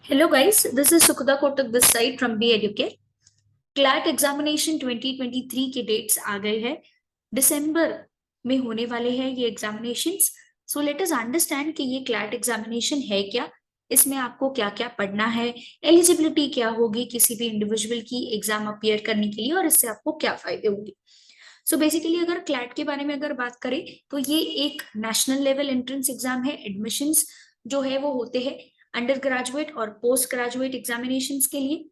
Hello guys, this is Sukhuda Kotak this side from Be Educate. CLAT examination 2023 के dates आ गए हैं। दिसंबर में होने वाले हैं ये examinations. So let us understand कि ये क्लैट एग्जामिनेशन है क्या, इसमें आपको क्या क्या पढ़ना है, एलिजिबिलिटी क्या होगी किसी भी इंडिविजुअल की एग्जाम अपीयर करने के लिए और इससे आपको क्या फायदे होंगे। सो बेसिकली अगर क्लैट के बारे में अगर बात करें तो ये एक नेशनल लेवल एंट्रेंस एग्जाम है। एडमिशंस जो है वो होते हैं अंडर ग्रेजुएट और पोस्ट ग्रेजुएट एग्जामिनेशंस के लिए।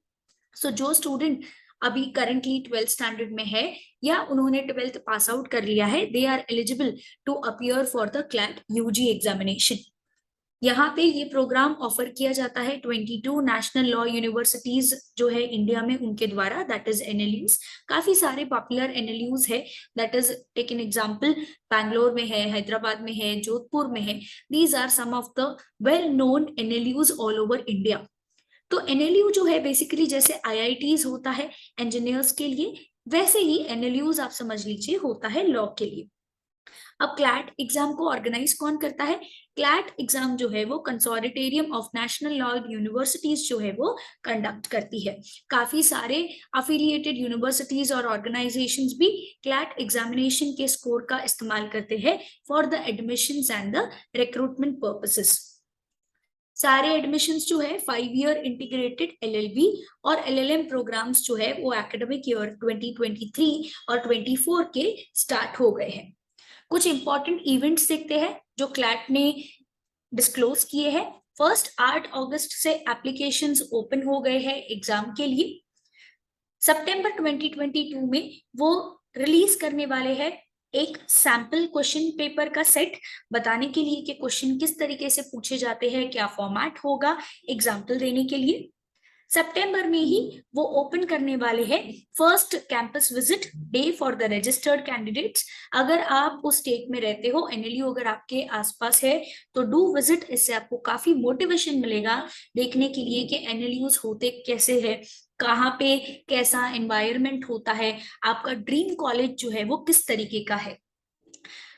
सो जो स्टूडेंट अभी करंटली 12th स्टैंडर्ड में है या उन्होंने 12th पास आउट कर लिया है, they are eligible to appear for the CLAT UG examination. यहाँ पे ये प्रोग्राम ऑफर किया जाता है 22 नेशनल लॉ यूनिवर्सिटीज जो है इंडिया में उनके द्वारा, दैट इज एनएलयूज। काफी सारे पॉपुलर एनएलयूज है, that is take an example, Bangalore में है, हैदराबाद में है, जोधपुर में है। These are some of the well known NLUs all over India. तो एनएलयू जो है बेसिकली जैसे आईआईटीज होता है इंजीनियर्स के लिए, वैसे ही एनएलयूज आप समझ लीजिए होता है लॉ के लिए। अब क्लैट एग्जाम को ऑर्गेनाइज कौन करता है? क्लैट एग्जाम जो है वो consortium of national law universities जो है वो कंडक्ट करती है। काफी सारे अफिलिएटेड यूनिवर्सिटीज और ऑर्गेनाइजेशंस भी क्लैट एग्जामिनेशन के स्कोर का इस्तेमाल करते हैं for the admissions and the recruitment purposes. सारे एडमिशंस जो है 5 ईयर इंटीग्रेटेड एलएलबी और एलएलएम प्रोग्राम्स जो है वो एकेडमिक ईयर 2023 और 24 के स्टार्ट हो गए हैं। कुछ इंपॉर्टेंट इवेंट्स देखते हैं जो क्लैट ने डिस्क्लोज किए हैं। फर्स्ट 8 अगस्त से एप्लीकेशंस ओपन हो गए हैं एग्जाम के लिए। सितंबर 2022 में वो रिलीज करने वाले हैं एक सैंपल क्वेश्चन पेपर का सेट, बताने के लिए कि क्वेश्चन किस तरीके से पूछे जाते हैं, क्या फॉर्मेट होगा एग्जाम्पल देने के लिए। सितंबर में ही वो ओपन करने वाले हैं first campus visit day for the registered candidates. अगर आप उस स्टेट में रहते हो, एनएलयू अगर आपके आसपास है, तो डू विजिट। इससे आपको काफी मोटिवेशन मिलेगा देखने के लिए कि एनएलयूज होते कैसे है, कहाँ पे कैसा एनवायरनमेंट होता है, आपका ड्रीम कॉलेज जो है वो किस तरीके का है।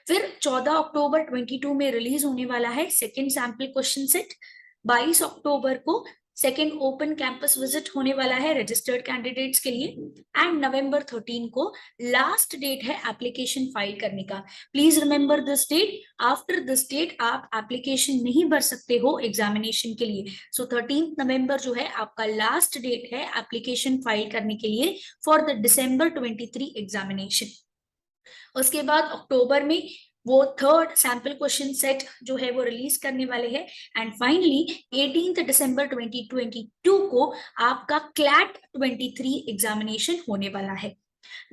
फिर 14 अक्टूबर 22 में रिलीज होने वाला है सेकेंड सैंपल क्वेश्चन सेट। 22 अक्टूबर को सेकेंड ओपन कैंपस विजिट होने वाला है रजिस्टर्ड कैंडिडेट्स के लिए। एंड नवंबर 13 को लास्ट डेट है एप्लीकेशन फाइल करने का। Please remember this date, after this date आप एप्लीकेशन नहीं भर सकते हो एग्जामिनेशन के लिए। सो 13 नवंबर जो है आपका लास्ट डेट है एप्लीकेशन फाइल करने के लिए फॉर द दिसंबर 23 एग्जामिनेशन। उसके बाद अक्टूबर में वो थर्ड सैंपल क्वेश्चन सेट जो है वो रिलीज करने वाले हैं। एंड फाइनली 18 दिसंबर 2022 को आपका क्लैट 23 एग्जामिनेशन होने वाला है।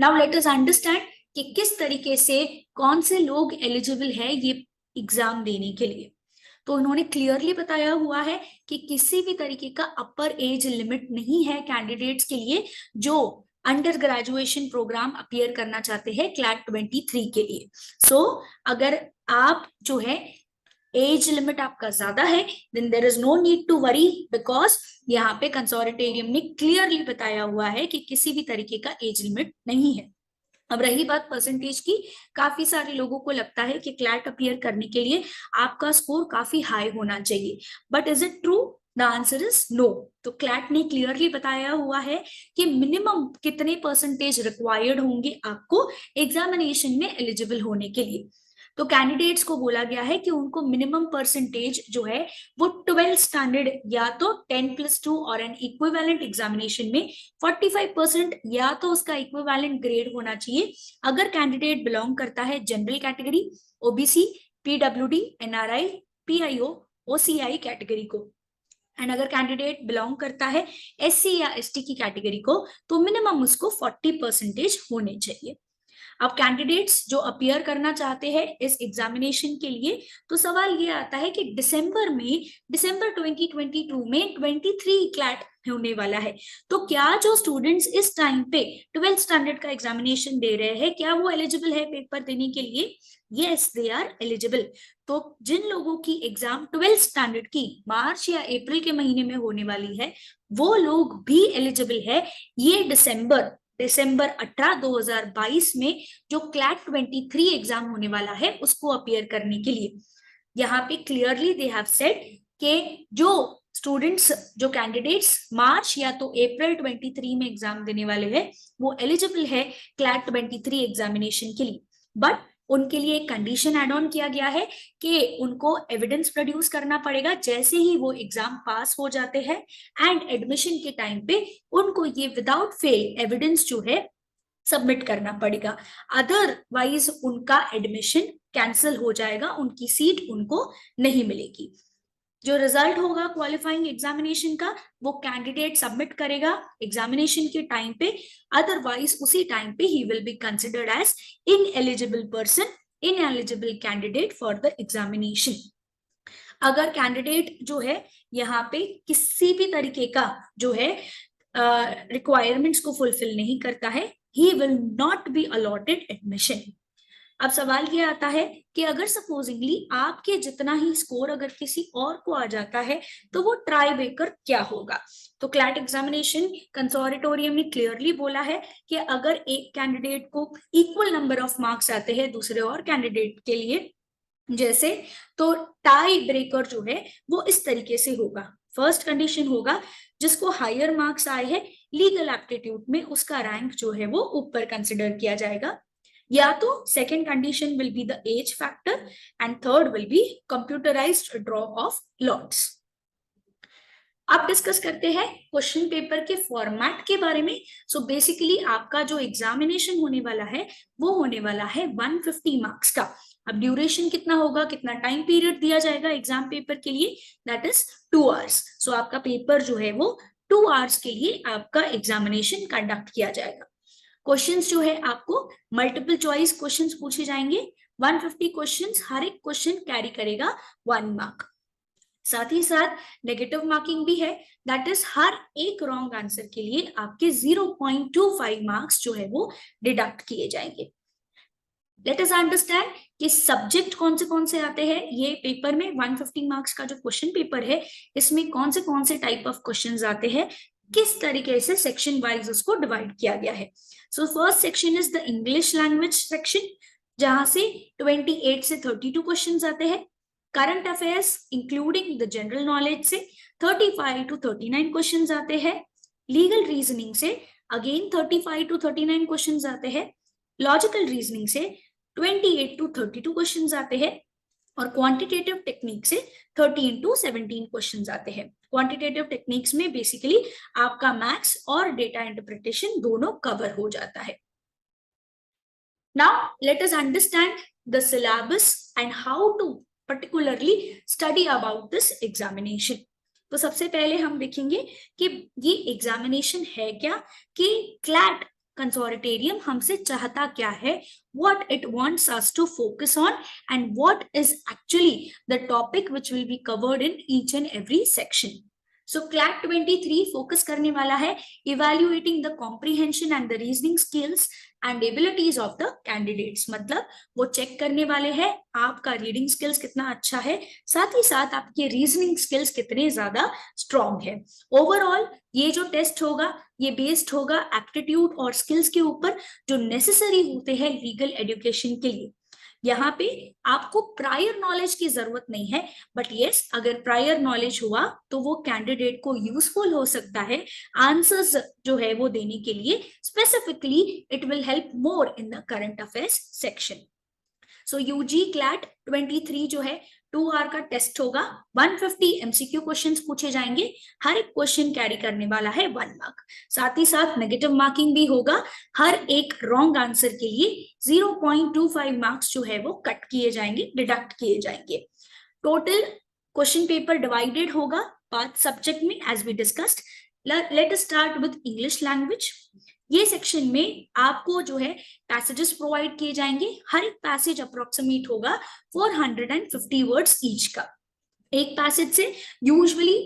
नाउ लेट अस अंडरस्टैंड कि किस तरीके से कौन से लोग एलिजिबल है ये एग्जाम देने के लिए। तो उन्होंने क्लियरली बताया हुआ है कि किसी भी तरीके का अपर एज लिमिट नहीं है कैंडिडेट्स के लिए जो अंडर ग्रेजुएशन प्रोग्राम अपीयर करना चाहते हैं क्लैट 23 के लिए। सो अगर आप जो है एज लिमिट आपका ज्यादा है, then there is no need to worry, because यहाँ पे कंसोर्टियम ने क्लियरली बताया हुआ है कि किसी भी तरीके का एज लिमिट नहीं है। अब रही बात परसेंटेज की, काफी सारे लोगों को लगता है कि क्लैट अपीयर करने के लिए आपका स्कोर काफी हाई होना चाहिए, but is it true? The answer is no. तो क्लैट ने क्लियरली बताया हुआ है कि मिनिमम कितने परसेंटेज रिक्वायर्ड होंगे आपको एग्जामिनेशन में एलिजिबल होने के लिए। तो कैंडिडेट्स को बोला गया है कि उनको मिनिमम परसेंटेज जो है वो 12th स्टैंडर्ड या तो 10+2 और एन इक्विवेलेंट एग्जामिनेशन में 45% या तो उसका इक्विवेलेंट ग्रेड होना चाहिए अगर कैंडिडेट बिलोंग करता है general category, OBC, PWD, NRI, PIO, OCI category को। एंड अगर कैंडिडेट बिलोंग करता है एससी या एसटी की कैटेगरी को, तो मिनिमम उसको 40% होने चाहिए। अब कैंडिडेट्स जो अपीयर करना चाहते हैं इस एग्जामिनेशन के लिए, तो सवाल ये आता है कि दिसंबर 2022 में 23 क्लैट होने वाला है। तो क्या जो स्टूडेंट्स इस टाइम पे 12th स्टैंडर्ड का एग्जामिनेशन दे रहे हैं, क्या वो एलिजिबल है पेपर देने के लिए? Yes, they are eligible. तो जिन लोगों की एग्जाम 12th स्टैंडर्ड की मार्च या अप्रैल के महीने में होने वाली है, वो लोग भी एलिजिबल है ये दिसंबर 18 2022 में जो क्लैट 23 एग्जाम होने वाला है उसको अपीयर करने के लिए। यहाँ पे क्लियरली दे हैव सेड कि जो स्टूडेंट्स जो कैंडिडेट्स मार्च या तो अप्रैल 23 में एग्जाम देने वाले हैं वो एलिजिबल है क्लैट 23 एग्जामिनेशन के लिए, बट उनके लिए एक कंडीशन एड ऑन किया गया है कि उनको एविडेंस प्रोड्यूस करना पड़ेगा जैसे ही वो एग्जाम पास हो जाते हैं, एंड एडमिशन के टाइम पे उनको ये विदाउट फेल एविडेंस जो है सबमिट करना पड़ेगा, अदरवाइज उनका एडमिशन कैंसिल हो जाएगा, उनकी सीट उनको नहीं मिलेगी। जो रिजल्ट होगा क्वालिफाइंग एग्जामिनेशन का वो कैंडिडेट सबमिट करेगा एग्जामिनेशन के टाइम पे, अदरवाइज उसी टाइम पे ही will be considered as ineligible person, ineligible candidate for the examination. अगर कैंडिडेट जो है यहाँ पे किसी भी तरीके का जो है रिक्वायरमेंट्स को फुलफिल नहीं करता है, he will not be allotted admission. अब सवाल ये आता है कि अगर सपोजिंगली आपके जितना ही स्कोर अगर किसी और को आ जाता है तो वो ट्राई ब्रेकर क्या होगा। तो क्लैट एग्जामिनेशन कंसोर्टियम ने क्लियरली बोला है कि अगर एक कैंडिडेट को इक्वल नंबर ऑफ मार्क्स आते हैं दूसरे और कैंडिडेट के लिए जैसे, तो टाई ब्रेकर जो है वो इस तरीके से होगा। फर्स्ट कंडीशन होगा जिसको हायर मार्क्स आए हैं लीगल एप्टीट्यूड में उसका रैंक जो है वो ऊपर कंसिडर किया जाएगा, या तो second condition will be the age factor and third will be computerised draw of lots. अब डिस्कस करते हैं क्वेश्चन पेपर के फॉर्मेट के बारे में। सो बेसिकली आपका जो एग्जामिनेशन होने वाला है वो होने वाला है 150 मार्क्स का। अब ड्यूरेशन कितना होगा, कितना टाइम पीरियड दिया जाएगा एग्जाम पेपर के लिए, दैट इज 2 आवर्स। सो आपका पेपर जो है वो 2 आवर्स के लिए आपका एग्जामिनेशन कंडक्ट किया जाएगा। क्वेश्चंस जो है आपको मल्टीपल चॉइस क्वेश्चंस पूछे जाएंगे, 150 क्वेश्चंस, हर एक क्वेश्चन कैरी करेगा 1 मार्क। साथ ही साथ नेगेटिव मार्किंग भी है, दैट इज हर एक रॉन्ग आंसर के लिए आपके 0.25 मार्क्स जो है वो डिडक्ट किए जाएंगे। लेट अस अंडरस्टैंड कि सब्जेक्ट कौन से आते हैं ये पेपर में। 150 मार्क्स का जो क्वेश्चन पेपर है इसमें कौन से टाइप ऑफ क्वेश्चंस आते हैं, किस तरीके से सेक्शन वाइज उसको डिवाइड किया गया है। So first section is the English language section, जहां से 28 से 32 क्वेश्चंस आते हैं। Current affairs including the general knowledge से 35 टू 39 क्वेश्चंस आते हैं। लीगल रीजनिंग से अगेन 35 टू 39 क्वेश्चंस आते हैं। लॉजिकल रीजनिंग से 28 टू 32 क्वेश्चंस आते हैं, और क्वांटिटेटिव टेक्निक से 13 टू 17 क्वेश्चंस आते हैं। क्वांटिटेटिव टेक्निक्स में बेसिकली आपका मैथ्स और डेटा इंटरप्रिटेशन दोनों कवर हो जाता है। Now let us understand the syllabus and how to particularly study about this examination. तो सबसे पहले हम देखेंगे कि ये एग्जामिनेशन है क्या, कि क्लैट कंसोर्टियम हमसे चाहता क्या है, what it wants us to focus on, and what is actually the topic which will be covered in each and every section. So CLAT 23 focus करने वाला है evaluating the comprehension and the reasoning skills and abilities of the candidates। मतलब वो check करने वाले हैं आपका reading skills कितना अच्छा है, साथ ही साथ आपके रीजनिंग स्किल्स कितने ज्यादा स्ट्रॉन्ग है। ओवरऑल ये जो टेस्ट होगा ये बेस्ड होगा एप्टीट्यूड और स्किल्स के ऊपर जो नेसेसरी होते हैं लीगल एजुकेशन के लिए। यहाँ पे आपको प्रायर नॉलेज की जरूरत नहीं है, बट यस अगर प्रायर नॉलेज हुआ तो वो कैंडिडेट को यूजफुल हो सकता है आंसर्स जो है वो देने के लिए। Specifically it will help more in the current affairs section. So UG CLAT 23 जो है 2 आवर का टेस्ट होगा, 150 एमसीक्यू क्वेश्चंस पूछे जाएंगे, हर एक क्वेश्चन कैरी करने वाला है 1 मार्क। साथ ही साथ नेगेटिव मार्किंग भी होगा, हर एक रॉन्ग आंसर के लिए 0.25 मार्क्स जो है वो कट किए जाएंगे, डिडक्ट किए जाएंगे। टोटल क्वेश्चन पेपर डिवाइडेड होगा 5 सब्जेक्ट में as we discussed. Let us start with English language. ये सेक्शन में आपको जो है पैसेजेस प्रोवाइड किए जाएंगे, हर एक पैसेज अप्रोक्सीमेट होगा 450 वर्ड्स ईच का। एक पैसेज से यूजुअली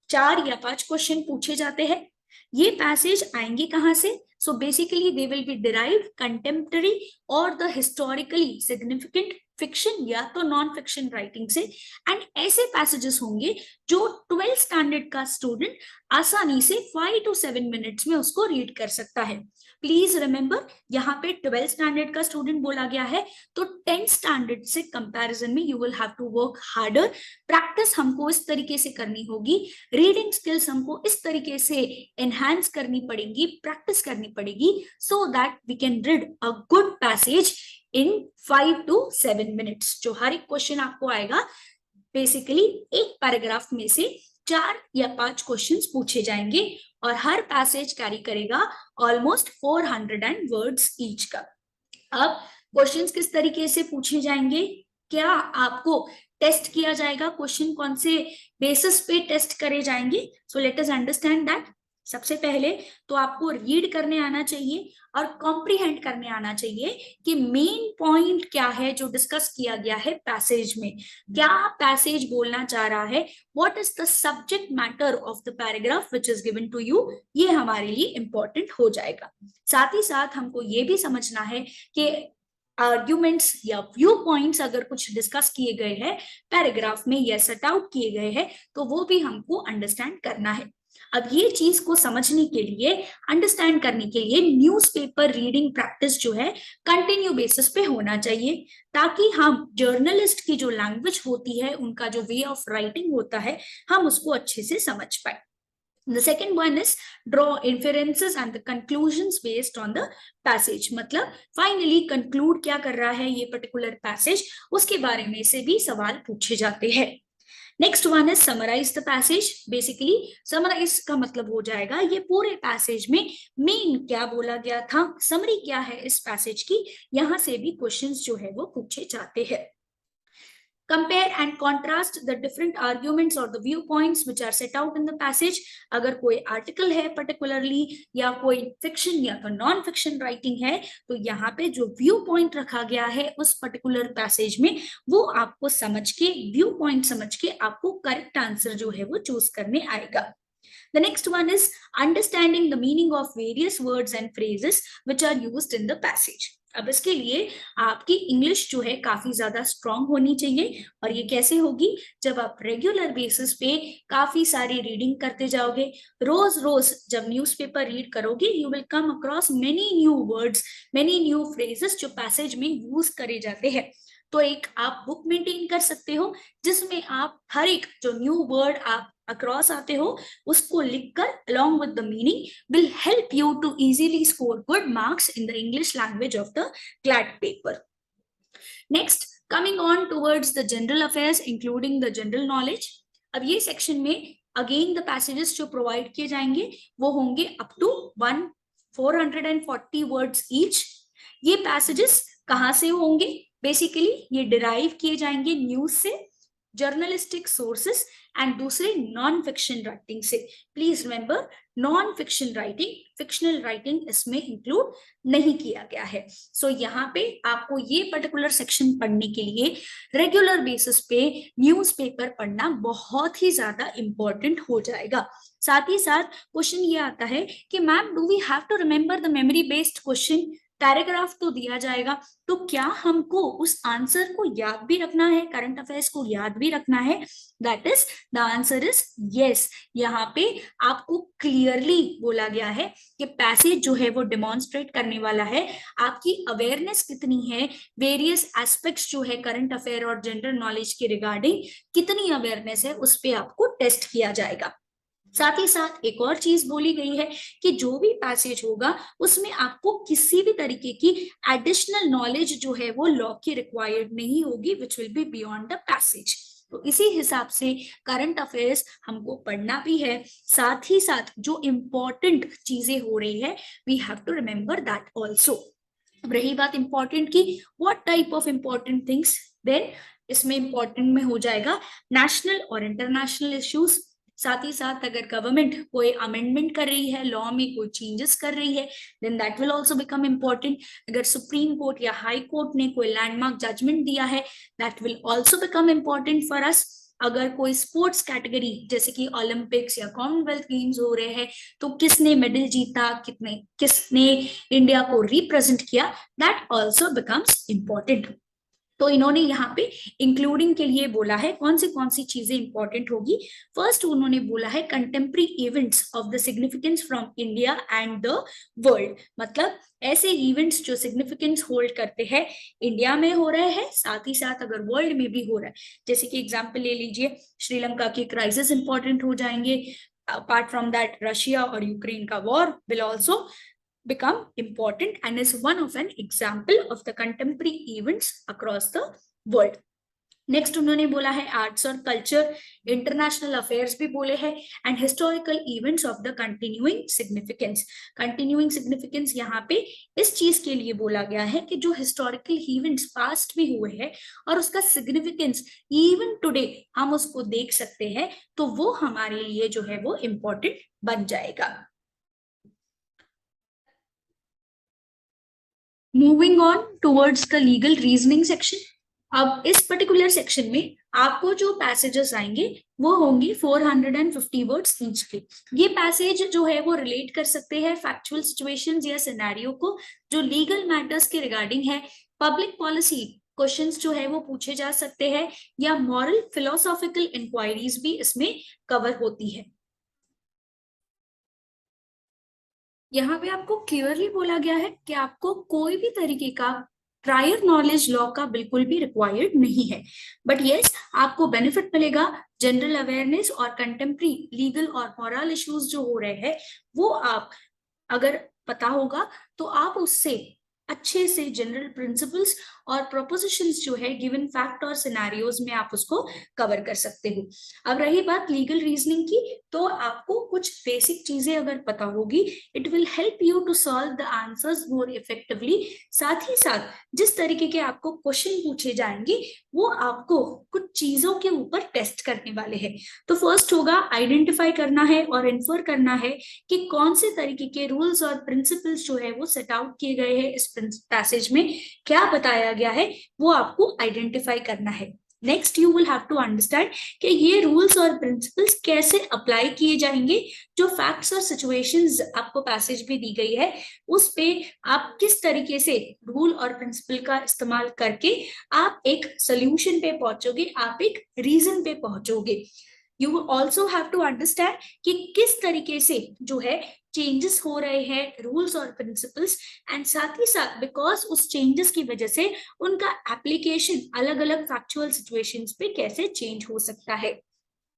4 या 5 क्वेश्चन पूछे जाते हैं। ये पैसेज आएंगे कहां से? So basically they will be derived contemporary और द हिस्टोरिकली सिग्निफिकेंट फिक्शन या तो नॉन फिक्शन राइटिंग से, एंड ऐसे पैसेजेस होंगे जो 12th स्टैंडर्ड का स्टूडेंट आसानी से 5 to 7 मिनट्स में उसको रीड कर सकता है। प्लीज रिमेंबर, यहाँ पे 12th स्टैंडर्ड का स्टूडेंट बोला गया है, तो 10th स्टैंडर्ड से कंपैरिजन में you will have to work harder. Practice हमको इस तरीके से करनी होगी, रीडिंग स्किल्स हमको इस तरीके से एनहांस करनी पड़ेगी, प्रैक्टिस करनी पड़ेगी, so that we can read a good passage in 5 to 7 minutes. जो हर एक क्वेश्चन आपको आएगा, बेसिकली एक पैराग्राफ में से 4 या 5 क्वेश्चंस पूछे जाएंगे और हर पैसेज कैरी करेगा ऑलमोस्ट 400 वर्ड्स ईच का। अब क्वेश्चंस किस तरीके से पूछे जाएंगे, क्या आपको टेस्ट किया जाएगा, क्वेश्चन कौन से बेसिस पे टेस्ट करे जाएंगे? So let us understand that. सबसे पहले तो आपको रीड करने आना चाहिए और कॉम्प्रिहेंड करने आना चाहिए कि मेन पॉइंट क्या है जो डिस्कस किया गया है पैसेज में, क्या पैसेज बोलना चाह रहा है, what is the subject matter of the paragraph which is given to you, ये हमारे लिए इंपॉर्टेंट हो जाएगा। साथ ही साथ हमको ये भी समझना है कि आर्ग्यूमेंट्स या व्यू पॉइंट्स अगर कुछ डिस्कस किए गए हैं पैराग्राफ में या सेट आउट किए गए हैं तो वो भी हमको अंडरस्टैंड करना है। अब ये चीज को समझने के लिए, अंडरस्टैंड करने के लिए न्यूज़पेपर रीडिंग प्रैक्टिस जो है कंटिन्यू बेसिस पे होना चाहिए, ताकि हम जर्नलिस्ट की जो लैंग्वेज होती है, उनका जो वे ऑफ राइटिंग होता है, हम उसको अच्छे से समझ पाए। The second one is draw inferences and the conclusions based on the passage। मतलब finally conclude क्या कर रहा है ये particular passage, उसके बारे में से भी सवाल पूछे जाते हैं। नेक्स्ट वन है summarise the passage. Basically summarise का मतलब हो जाएगा ये पूरे पैसेज में मेन क्या बोला गया था, समरी क्या है इस पैसेज की, यहां से भी क्वेश्चंस जो है वो पूछे जाते हैं। Compare and contrast the different arguments or the viewpoints which are set out in the passage। अगर कोई आर्टिकल है पर्टिकुलरली या कोई फिक्शन या तो नॉन फिक्शन राइटिंग है, तो यहाँ पे जो व्यू पॉइंट रखा गया है उस पर्टिकुलर पैसेज में, वो आपको समझ के, व्यू पॉइंट समझ के आपको करेक्ट आंसर जो है वो चूज करने आएगा। The next one is understanding the meaning of various words and phrases which are used in the passage। अब इसके लिए आपकी इंग्लिश जो है काफी ज्यादा स्ट्रांग होनी चाहिए, और ये कैसे होगी, जब आप रेगुलर बेसिस पे काफी सारी रीडिंग करते जाओगे, रोज रोज जब न्यूज़पेपर रीड करोगे, you will come across many new words, many new phrases जो पैसेज में यूज करे जाते हैं। तो एक आप बुक मेंटेन कर सकते हो जिसमें आप हर एक जो न्यू वर्ड आप अक्रॉस आते हो उसको लिखकर along with the meaning will help you to easily score good marks in the English language of the CLAT paper. Next, coming on towards the general affairs including the general knowledge। अब ये section में again the passages जो provide किए जाएंगे वो होंगे up to 440 words each. ये passages कहाँ से होंगे, बेसिकली ये डिराइव किए जाएंगे न्यूज से, जर्नलिस्टिक सोर्सेस एंड दूसरे नॉन फिक्शन राइटिंग से। Please remember, non fiction writing, fictional writing इसमें इंक्लूड नहीं किया गया है। सो यहाँ पे आपको ये पर्टिकुलर सेक्शन पढ़ने के लिए रेगुलर बेसिस पे न्यूज़पेपर पढ़ना बहुत ही ज्यादा इंपॉर्टेंट हो जाएगा। साथ ही साथ क्वेश्चन ये आता है कि ma'am do we have to remember the memory based question, paragraph तो दिया जाएगा, तो क्या हमको उस आंसर को याद भी रखना है, करंट अफेयर्स को याद भी रखना है? That is the answer is yes. यहाँ पे आपको क्लियरली बोला गया है कि पैसेज जो है वो डिमॉन्स्ट्रेट करने वाला है आपकी अवेयरनेस कितनी है, वेरियस एस्पेक्ट्स जो है करंट अफेयर और जनरल नॉलेज के रिगार्डिंग कितनी अवेयरनेस है, उस पर आपको टेस्ट किया जाएगा। साथ ही साथ एक और चीज बोली गई है कि जो भी पैसेज होगा उसमें आपको किसी भी तरीके की एडिशनल नॉलेज जो है वो लॉ की रिक्वायर्ड नहीं होगी, which will be beyond the passage. तो इसी हिसाब से करंट अफेयर्स हमको पढ़ना भी है, साथ ही साथ जो इम्पोर्टेंट चीजें हो रही है we have to remember that also. रही बात इंपॉर्टेंट की, what type of important things, then इसमें इंपॉर्टेंट में हो जाएगा नेशनल और इंटरनेशनल इश्यूज। साथ ही साथ अगर गवर्नमेंट कोई अमेंडमेंट कर रही है, लॉ में कोई चेंजेस कर रही है, then that will also become important. अगर सुप्रीम कोर्ट या हाई कोर्ट ने कोई लैंडमार्क जजमेंट दिया है, that will also become important for us. अगर कोई स्पोर्ट्स कैटेगरी जैसे कि ओलंपिक्स या कॉमनवेल्थ गेम्स हो रहे हैं, तो किसने मेडल जीता, किसने इंडिया को रिप्रेजेंट किया, दैट आल्सो बिकम्स इम्पोर्टेंट। तो इन्होंने यहाँ पे इंक्लूडिंग के लिए बोला है कौन सी चीजें इंपॉर्टेंट होगी। फर्स्ट उन्होंने बोला है contemporary events of the significance from India and the world, मतलब ऐसे इवेंट्स जो सिग्निफिकेंस होल्ड करते हैं इंडिया में हो रहे हैं, साथ ही साथ अगर वर्ल्ड में भी हो रहा है, जैसे कि एग्जाम्पल ले लीजिए श्रीलंका की क्राइसिस इंपॉर्टेंट हो जाएंगे, अपार्ट फ्रॉम दैट रशिया और यूक्रेन का war will also become important and is one of an example of the contemporary events across the world. Next उन्होंने बोला है आर्ट्स और कल्चर, इंटरनेशनल अफेयर्स भी बोले हैं, and historical events of the continuing significance. Continuing significance यहाँ पे इस चीज के लिए बोला गया है कि जो हिस्टोरिकल इवेंट्स पास्ट में हुए हैं और उसका सिग्निफिकेंस इवन टुडे हम उसको देख सकते हैं, तो वो हमारे लिए जो है वो इम्पोर्टेंट बन जाएगा। Moving on towards the legal reasoning section. अब इस पर्टिकुलर सेक्शन में आपको जो पैसेजेस आएंगे वो होंगी 450 वर्ड्स ईच के। ये पैसेज जो है वो रिलेट कर सकते हैं फैक्चुअल सिचुएशंस या सिनेरियो को जो लीगल मैटर्स के रिगार्डिंग है, पब्लिक पॉलिसी क्वेश्चंस जो है वो पूछे जा सकते हैं, या मॉरल फिलोसॉफिकल इंक्वायरीज भी इसमें कवर होती है। यहाँ पे आपको क्लियरली बोला गया है कि आपको कोई भी तरीके का प्रायर नॉलेज लॉ का बिल्कुल भी रिक्वायर्ड नहीं है, बट यस आपको बेनिफिट मिलेगा जनरल अवेयरनेस और कंटेम्प्रेरी लीगल और मॉरल इश्यूज जो हो रहे हैं वो आप अगर पता होगा तो आप उससे अच्छे से जनरल प्रिंसिपल्स और प्रोपोजिशंस जो है गिवन फैक्ट और सिनेरियोज में आप उसको कवर कर सकते हो। अब रही बात लीगल रीजनिंग की, तो आपको कुछ बेसिक चीजें अगर पता होगी it will help you to solve the answers more effectively. साथ ही साथ जिस तरीके के आपको क्वेश्चन पूछे जाएंगे वो आपको कुछ चीजों के ऊपर टेस्ट करने वाले हैं। तो फर्स्ट होगा आइडेंटिफाई करना है और इन्फर करना है कि कौन से तरीके के रूल्स और प्रिंसिपल्स जो है वो सेट आउट किए गए हैं इस पैसेज में, क्या बताया गया है वो आपको आइडेंटिफाई करना है। Next you will have to understand कि ये रूल्स और प्रिंसिपल्स कैसे अप्लाई किए जाएंगे, जो फैक्ट्स और सिचुएशंस आपको पैसेज में दी गई है उस पे आप किस तरीके से रूल और प्रिंसिपल का इस्तेमाल करके आप एक सोल्यूशन पे पहुंचोगे, आप एक रीजन पे पहुंचोगे। You also have to understand कि किस तरीके से जो है चेंजेस हो रहे हैं रूल्स और प्रिंसिपल्स, एंड साथ ही साथ बिकॉज उस चेंजेस की वजह से उनका एप्लीकेशन अलग अलग फैक्चुअल सिचुएशंस पे कैसे चेंज हो सकता है।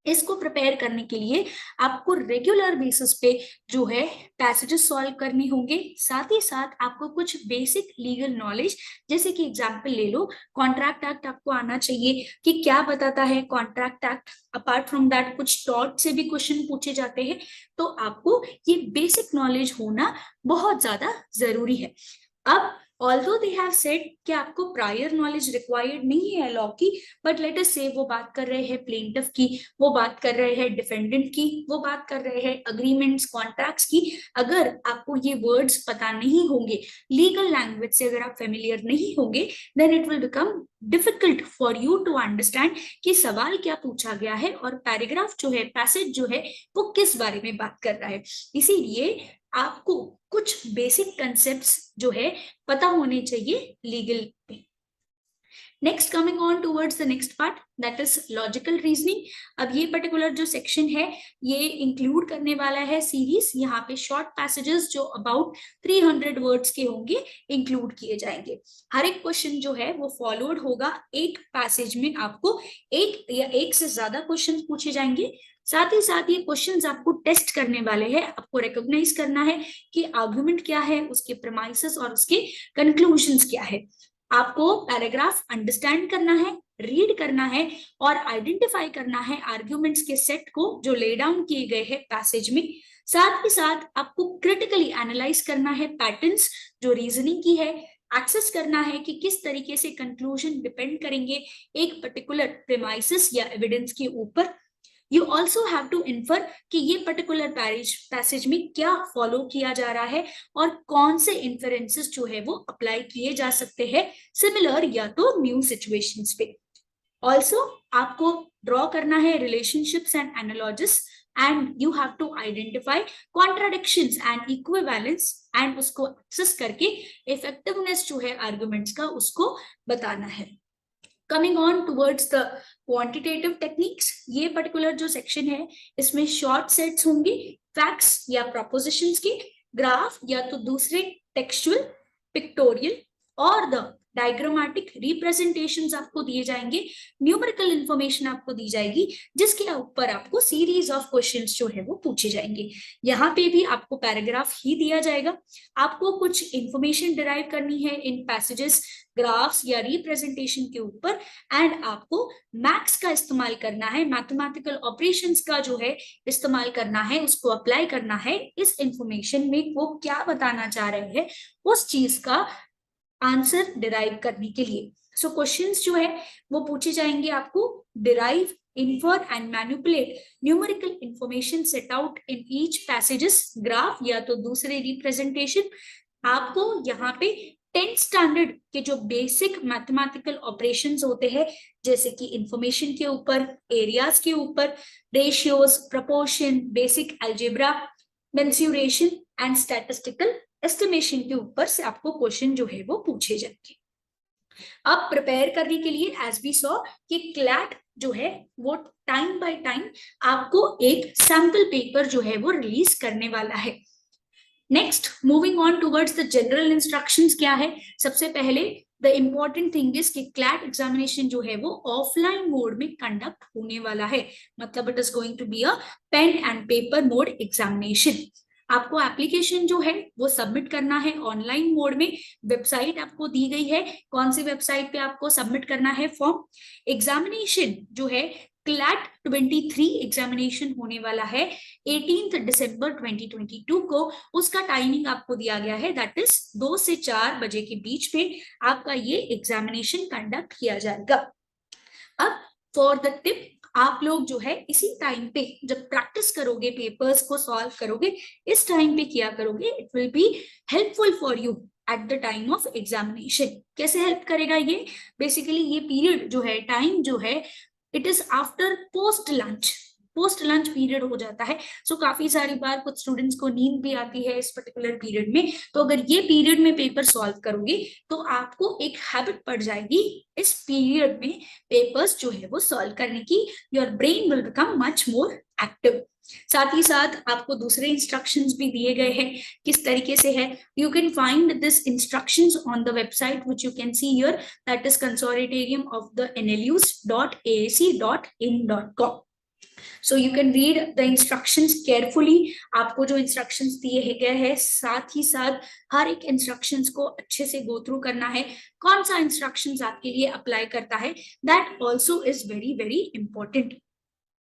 इसको प्रिपेयर करने के लिए आपको रेगुलर बेसिस पे जो है पैसेजेस सॉल्व करनी होंगे, साथ ही साथ आपको कुछ बेसिक लीगल नॉलेज, जैसे कि एग्जांपल ले लो कॉन्ट्रैक्ट एक्ट आपको आना चाहिए कि क्या बताता है contract act. Apart from that कुछ टॉट से भी क्वेश्चन पूछे जाते हैं, तो आपको ये बेसिक नॉलेज होना बहुत ज्यादा जरूरी है। अब ऑल्दो दे हैव सेड कि आपको प्रायर नॉलेज रिक्वायर्ड नहीं है लॉ की, बट लेट अस से वो बात कर रहे हैं प्लेंटिफ की, वो बात कर रहे हैं डिफेंडेंट की, वो बात कर रहे हैं अग्रीमेंट्स कॉन्ट्रैक्ट्स की। अगर आपको ये वर्ड्स पता नहीं होंगे, लीगल लैंग्वेज से अगर आप फेमिलियर नहीं होंगे, then it will become difficult for you to understand कि सवाल क्या पूछा गया है और पैराग्राफ जो है पैसेज जो है वो किस बारे में बात कर रहा है। इसीलिए आपको कुछ बेसिक कंसेप्ट्स जो है पता होने चाहिए लीगल पे। Next coming on towards the next part that is logical reasoning. अब ये पर्टिकुलर जो सेक्शन है ये इंक्लूड करने वाला है सीरीज, यहाँ पे शॉर्ट पैसेजेस जो अबाउट 300 वर्ड्स के होंगे इंक्लूड किए जाएंगे। हर एक क्वेश्चन जो है वो फॉलोड होगा, एक पैसेज में आपको एक या एक से ज्यादा क्वेश्चन पूछे जाएंगे। साथ ही साथ ये क्वेश्चंस आपको टेस्ट करने वाले हैं, आपको रिकॉग्नाइज करना है कि आर्गुमेंट क्या है, उसके प्रेमाइसेस और उसके कंक्लूजन्स क्या है। आपको पैराग्राफ अंडरस्टैंड करना है, रीड करना है और आइडेंटिफाई करना है आर्ग्यूमेंट्स के सेट को जो ले डाउन किए गए हैं पैसेज में। साथ ही साथ आपको क्रिटिकली एनालाइज करना है पैटर्न्स जो रीजनिंग की है, एक्सेस करना है कि किस तरीके से कंक्लूजन डिपेंड करेंगे एक पर्टिकुलर प्रेमाइसेस या एविडेंस के ऊपर। You also have to infer कि ये पर्टिकुलर पैसेज में क्या फॉलो किया जा रहा है और कौन से इन्फरेंसेस जो है वो अप्लाई किए जा सकते हैं सिमिलर या तो न्यू सिचुएशंस पे। ऑल्सो आपको ड्रॉ करना है relationships and analogies, and you have to identify contradictions and equivalence, and उसको एक्सेस करके इफेक्टिवनेस जो है आर्गुमेंट्स का उसको बताना है। Coming on towards the quantitative techniques, ये पर्टिकुलर जो सेक्शन है इसमें शॉर्ट सेट्स होंगे, फैक्ट्स या प्रोपोजिशंस के, ग्राफ या तो दूसरे टेक्सचुअल, पिक्टोरियल और द डायग्रामेटिक रिप्रेजेंटेशंस आपको दिए जाएंगे, न्यूमेरिकल इंफॉर्मेशन आपको दी जाएगी, जिसके ऊपर आपको सीरीज ऑफ क्वेश्चंस जो है वो पूछे जाएंगे। यहाँ पे भी आपको पैराग्राफ ही दिया जाएगा, आपको कुछ इंफॉर्मेशन डिराइव करनी है इन पैसेजेस, ग्राफ्स या रिप्रेजेंटेशन के ऊपर, एंड आपको मैथ्स का इस्तेमाल करना है, मैथमेटिकल ऑपरेशंस का जो है इस्तेमाल करना है, उसको अप्लाई करना है इस इंफॉर्मेशन में, वो क्या बताना चाह रहे हैं उस चीज का आंसर डिराइव करने के लिए। सो क्वेश्चंस जो है वो पूछे जाएंगे आपको, derive, infer and manipulate numerical information set out in each passages, graph या तो दूसरे रिप्रेजेंटेशन। आपको यहाँ पे 10th स्टैंडर्ड के जो बेसिक मैथमेटिकल ऑपरेशंस होते हैं, जैसे कि इंफॉर्मेशन के ऊपर, एरियाज के ऊपर, ratios, proportion, basic algebra, mensuration and statistical estimation के ऊपर से आपको क्वेश्चन जो है वो पूछे जाएंगे। अब प्रिपेयर करने के लिए एज वी सॉ कि क्लैट जो है वो टाइम बाय टाइम आपको एक सैंपल पेपर जो है वो रिलीज करने वाला है। Next, moving on towards the general instructions क्या है, सबसे पहले द इम्पोर्टेंट थिंग इज कि क्लैट एग्जामिनेशन जो है वो ऑफलाइन मोड में कंडक्ट होने वाला है, मतलब it is going to be a pen and paper mode examination. आपको एप्लीकेशन जो है वो सबमिट करना है ऑनलाइन मोड में, वेबसाइट आपको दी गई है, कौन सी वेबसाइट पे आपको सबमिट करना है फॉर्म। एग्जामिनेशन जो है क्लैट 23 एग्जामिनेशन होने वाला है 18 दिसंबर 2022 को, उसका टाइमिंग आपको दिया गया है, दैट इज 2 से 4 बजे के बीच में आपका ये एग्जामिनेशन कंडक्ट किया जाएगा। अब फॉर द टिप, आप लोग जो है इसी टाइम पे जब प्रैक्टिस करोगे, पेपर्स को सॉल्व करोगे, इस टाइम पे किया करोगे, it will be helpful for you at the time of examination. कैसे हेल्प करेगा ये, बेसिकली ये पीरियड जो है, टाइम जो है, it is after post lunch period हो जाता है। सो काफी सारी बार कुछ स्टूडेंट्स को नींद भी आती है इस पर्टिकुलर पीरियड में, तो अगर ये पीरियड में पेपर सॉल्व करोगे तो आपको एक हैबिट पड़ जाएगी इस पीरियड में पेपर्स जो है वो सॉल्व करने की, your brain will become much more active. साथ ही साथ आपको दूसरे इंस्ट्रक्शंस भी दिए गए हैं, किस तरीके से है, you can find this instructions on the website which you can see here, that is consortium of the nlus.aac.in.com. So you can read the instructions carefully. आपको जो इंस्ट्रक्शंस दिए गए हैं, साथ ही साथ हर एक इंस्ट्रक्शंस को अच्छे से गो थ्रू करना है, कौन सा इंस्ट्रक्शंस आपके लिए अप्लाई करता है, that also is very very important.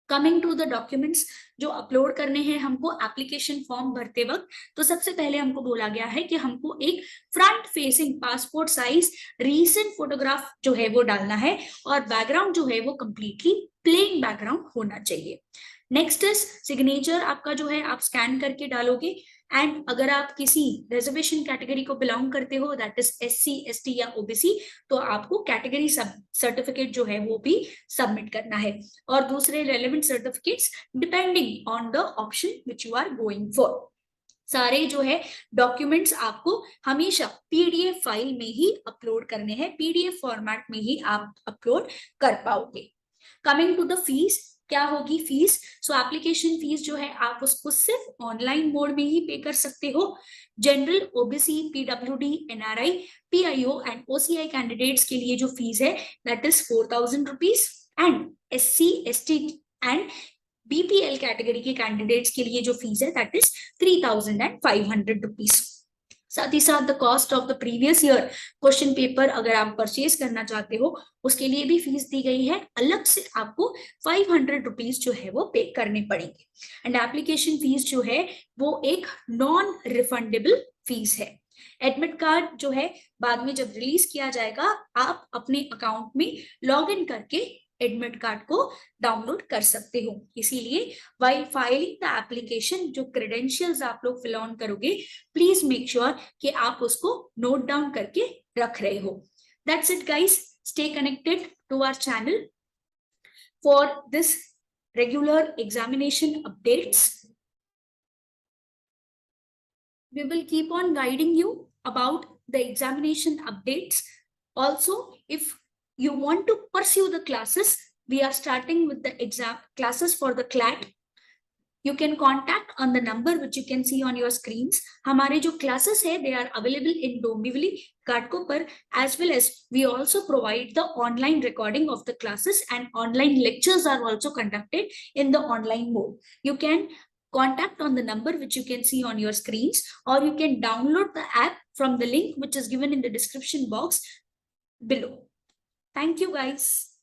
Coming to the documents जो अपलोड करने हैं हमको एप्लीकेशन फॉर्म भरते वक्त, तो सबसे पहले हमको बोला गया है कि हमको एक front facing passport size recent photograph जो है वो डालना है, और बैकग्राउंड जो है वो कंप्लीटली प्लेन बैकग्राउंड होना चाहिए। नेक्स्ट इज सिग्नेचर, आपका जो है आप स्कैन करके डालोगे, एंड अगर आप किसी रिजर्वेशन कैटेगरी को बिलोंग करते हो, दैट इज SC ST या OBC, तो आपको कैटेगरी सर्टिफिकेट जो है वो भी सबमिट करना है, और दूसरे relevant certificates depending on the option which you are going for. सारे जो है डॉक्यूमेंट्स आपको हमेशा PDF फाइल में ही अपलोड करने हैं, PDF फॉर्मेट में ही आप अपलोड कर पाओगे। कमिंग टू द फीस, क्या होगी फीस, सो एप्लीकेशन फीस जो है आप उसको सिर्फ ऑनलाइन मोड में ही पे कर सकते हो। General, OBC, PWD, NRI, PIO and OCI candidates के लिए जो फीस है that is 4,000 rupees, and SC ST and BPL category के कैंडिडेट्स के लिए जो फीस है दैट इज 3,500 रुपीज। साथ ही साथ the cost of the previous year question paper अगर आप परचेज करना चाहते हो, उसके लिए भी फीस दी गई है, अलग से आपको 500 रुपीज जो है वो पे करने पड़ेंगे। एंड एप्लीकेशन फीस जो है वो एक नॉन रिफंडेबल फीस है। एडमिट कार्ड जो है बाद में जब रिलीज किया जाएगा, आप अपने अकाउंट में लॉग इन करके एडमिट कार्ड को डाउनलोड कर सकते हो। इसीलिए व्हाइल फाइलिंग द एप्लीकेशन जो क्रेडेंशियल्स आप लोग फिल ऑन करोगे, प्लीज मेक श्योर कि आप उसको नोट डाउन करके रख रहे हो। That's it guys, stay connected to our channel for this regular examination updates. We will keep on guiding you about the examination updates. Also, if you want to pursue the classes, we are starting with the exam classes for the CLAT. You can contact on the number which you can see on your screens. हमारे जो classes है, they are available in Dombivli, Ghatkopar, as well as we also provide the online recording of the classes, and online lectures are also conducted in the online mode. You can contact on the number which you can see on your screens, or you can download the app from the link which is given in the description box below. Thank you, guys.